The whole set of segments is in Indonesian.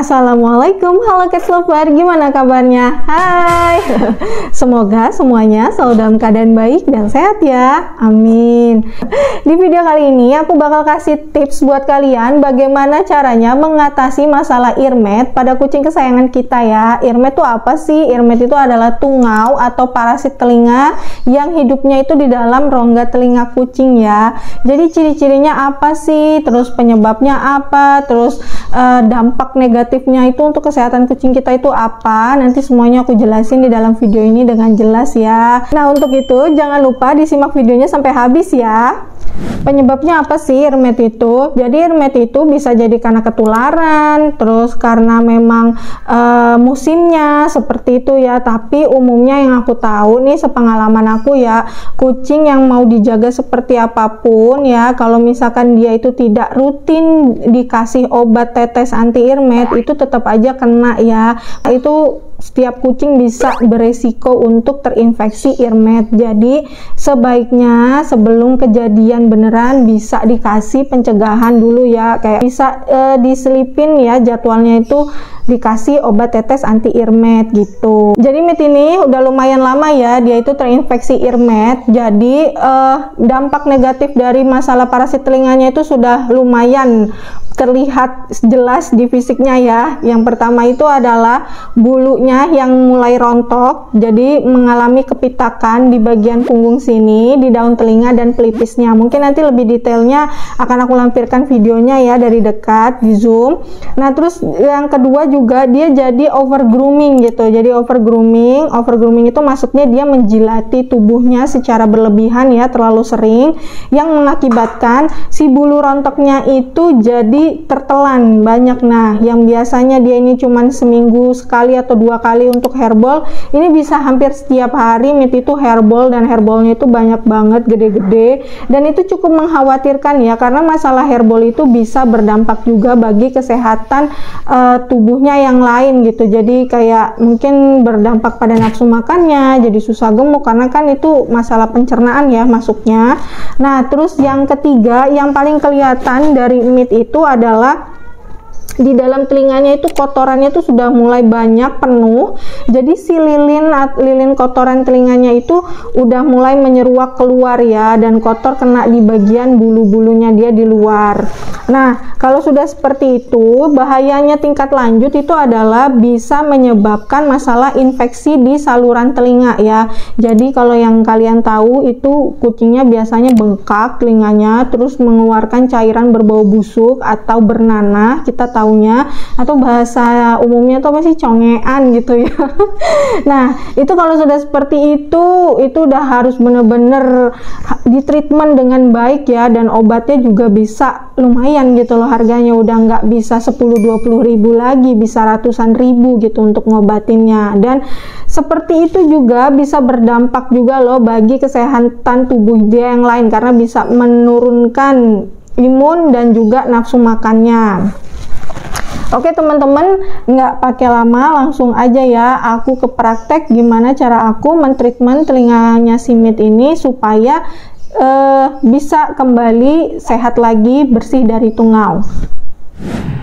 Assalamualaikum, halo Cats Lover, gimana kabarnya? Hai, semoga semuanya selalu dalam keadaan baik dan sehat ya, amin. Di video kali ini aku bakal kasih tips buat kalian bagaimana caranya mengatasi masalah earmet pada kucing kesayangan kita ya. Earmet itu apa sih? Earmet itu adalah tungau atau parasit telinga yang hidupnya itu di dalam rongga telinga kucing ya. Jadi ciri-cirinya apa sih? Terus penyebabnya apa? Terus dampak negatifnya itu untuk kesehatan kucing kita itu apa? Nanti semuanya aku jelasin di dalam video ini dengan jelas ya. Nah, untuk itu jangan lupa disimak videonya sampai habis ya. Penyebabnya apa sih earmet itu? Jadi earmet itu bisa jadi karena ketularan, terus karena memang musimnya seperti itu ya. Tapi umumnya yang aku tahu nih, sepengalaman aku ya, kucing yang mau dijaga seperti apapun ya, kalau misalkan dia itu tidak rutin dikasih obat tetes anti earmet, itu tetap aja kena ya. Itu setiap kucing bisa beresiko untuk terinfeksi earmet. Jadi sebaiknya sebelum kejadian beneran bisa dikasih pencegahan dulu ya, kayak bisa diselipin ya jadwalnya itu dikasih obat tetes anti earmet gitu. Jadi Mit ini udah lumayan lama ya dia itu terinfeksi earmet. Jadi dampak negatif dari masalah parasit telinganya itu sudah lumayan terlihat jelas di fisiknya ya. Yang pertama itu adalah bulunya yang mulai rontok, jadi mengalami kepitakan di bagian punggung sini, di daun telinga dan pelipisnya. Mungkin nanti lebih detailnya akan aku lampirkan videonya ya dari dekat di zoom. Nah, terus yang kedua juga dia jadi over grooming gitu. Jadi over grooming itu maksudnya dia menjilati tubuhnya secara berlebihan ya, terlalu sering, yang mengakibatkan si bulu rontoknya itu jadi tertelan banyak. Nah, yang biasanya dia ini cuman seminggu sekali atau 2 kali untuk hairball, ini bisa hampir setiap hari Mit itu hairball, dan hairballnya itu banyak banget, gede-gede, dan itu cukup mengkhawatirkan ya, karena masalah hairball itu bisa berdampak juga bagi kesehatan tubuhnya yang lain gitu. Jadi kayak mungkin berdampak pada nafsu makannya, jadi susah gemuk karena kan itu masalah pencernaan ya masuknya. Nah, terus yang ketiga yang paling kelihatan dari Mit itu adalah di dalam telinganya itu kotorannya itu sudah mulai banyak, penuh. Jadi si lilin kotoran telinganya itu udah mulai menyeruak keluar ya, dan kotor kena di bagian bulu-bulunya dia di luar. Nah, kalau sudah seperti itu, bahayanya tingkat lanjut itu adalah bisa menyebabkan masalah infeksi di saluran telinga ya. Jadi kalau yang kalian tahu itu kucingnya biasanya bengkak telinganya, terus mengeluarkan cairan berbau busuk atau bernanah, kita taunya, atau bahasa umumnya tuh apa sih, congean gitu ya. Nah, itu kalau sudah seperti itu udah harus bener-bener ditreatment dengan baik ya, dan obatnya juga bisa lumayan gitu loh harganya, udah nggak bisa 10-20 ribu lagi, bisa ratusan ribu gitu untuk ngobatinnya. Dan seperti itu juga bisa berdampak juga loh bagi kesehatan tubuh dia yang lain, karena bisa menurunkan imun dan juga nafsu makannya. Oke teman-teman, nggak pakai lama, langsung aja ya aku ke praktek gimana cara aku mentreatment telinganya si Mit ini supaya bisa kembali sehat lagi, bersih dari tungau.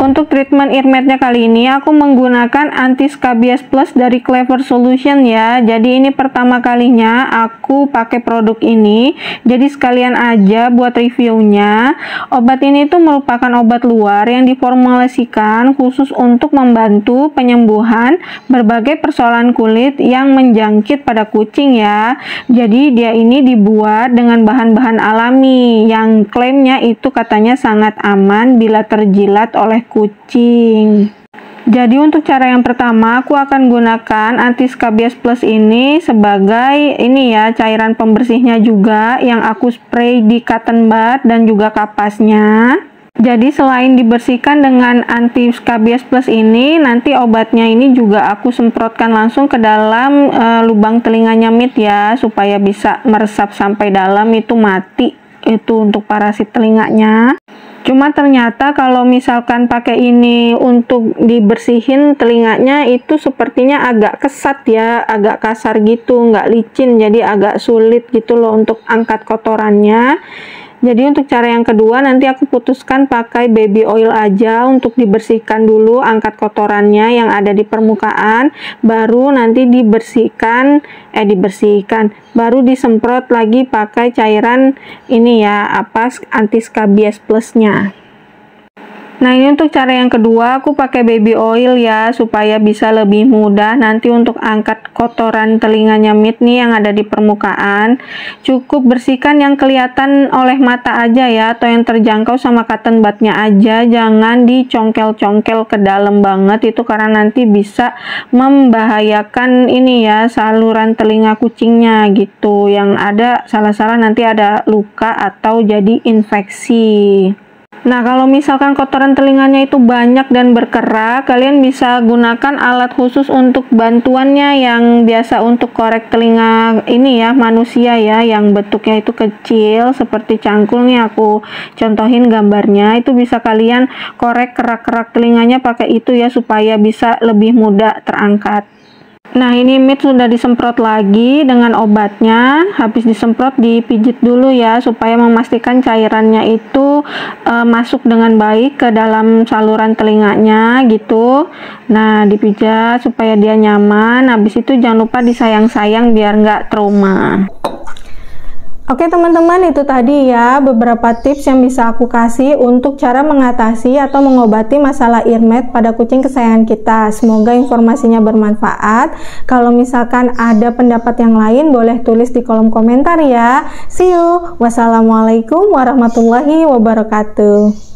Untuk treatment earmetnya kali ini aku menggunakan anti scabies plus dari Clever Solution ya. Jadi ini pertama kalinya aku pakai produk ini, jadi sekalian aja buat reviewnya. Obat ini tuh merupakan obat luar yang diformulasikan khusus untuk membantu penyembuhan berbagai persoalan kulit yang menjangkit pada kucing ya. Jadi dia ini dibuat dengan bahan-bahan alami yang klaimnya itu katanya sangat aman bila terjilat oleh kucing. Jadi untuk cara yang pertama aku akan gunakan anti scabies plus ini sebagai ini ya, cairan pembersihnya juga yang aku spray di cotton bud dan juga kapasnya. Jadi selain dibersihkan dengan anti scabies plus ini, nanti obatnya ini juga aku semprotkan langsung ke dalam lubang telinganya Mit ya, supaya bisa meresap sampai dalam, itu mati itu untuk parasit telinganya. Cuma ternyata kalau misalkan pakai ini untuk dibersihin telinganya itu sepertinya agak kesat ya, agak kasar gitu, nggak licin, jadi agak sulit gitu loh untuk angkat kotorannya. Jadi untuk cara yang kedua nanti aku putuskan pakai baby oil aja untuk dibersihkan dulu, angkat kotorannya yang ada di permukaan, baru nanti baru disemprot lagi pakai cairan ini ya, anti skabies plusnya. Nah, ini untuk cara yang kedua aku pakai baby oil ya, supaya bisa lebih mudah nanti untuk angkat kotoran telinganya Mit nih yang ada di permukaan. Cukup bersihkan yang kelihatan oleh mata aja ya, atau yang terjangkau sama cotton budnya aja, jangan dicongkel-congkel ke dalam banget itu, karena nanti bisa membahayakan ini ya, saluran telinga kucingnya gitu, yang ada salah-salah nanti ada luka atau jadi infeksi. Nah, kalau misalkan kotoran telinganya itu banyak dan berkerak, kalian bisa gunakan alat khusus untuk bantuannya yang biasa untuk korek telinga ini ya, manusia ya, yang bentuknya itu kecil seperti cangkul nih, aku contohin gambarnya. Itu bisa kalian korek kerak-kerak telinganya pakai itu ya, supaya bisa lebih mudah terangkat. Nah, ini Mit sudah disemprot lagi dengan obatnya. Habis disemprot dipijit dulu ya, supaya memastikan cairannya itu masuk dengan baik ke dalam saluran telinganya gitu. Nah, dipijat supaya dia nyaman. Habis itu jangan lupa disayang-sayang biar nggak trauma. Oke teman-teman, itu tadi ya beberapa tips yang bisa aku kasih untuk cara mengatasi atau mengobati masalah earmed pada kucing kesayangan kita. Semoga informasinya bermanfaat. Kalau misalkan ada pendapat yang lain, boleh tulis di kolom komentar ya. See you. Wassalamualaikum warahmatullahi wabarakatuh.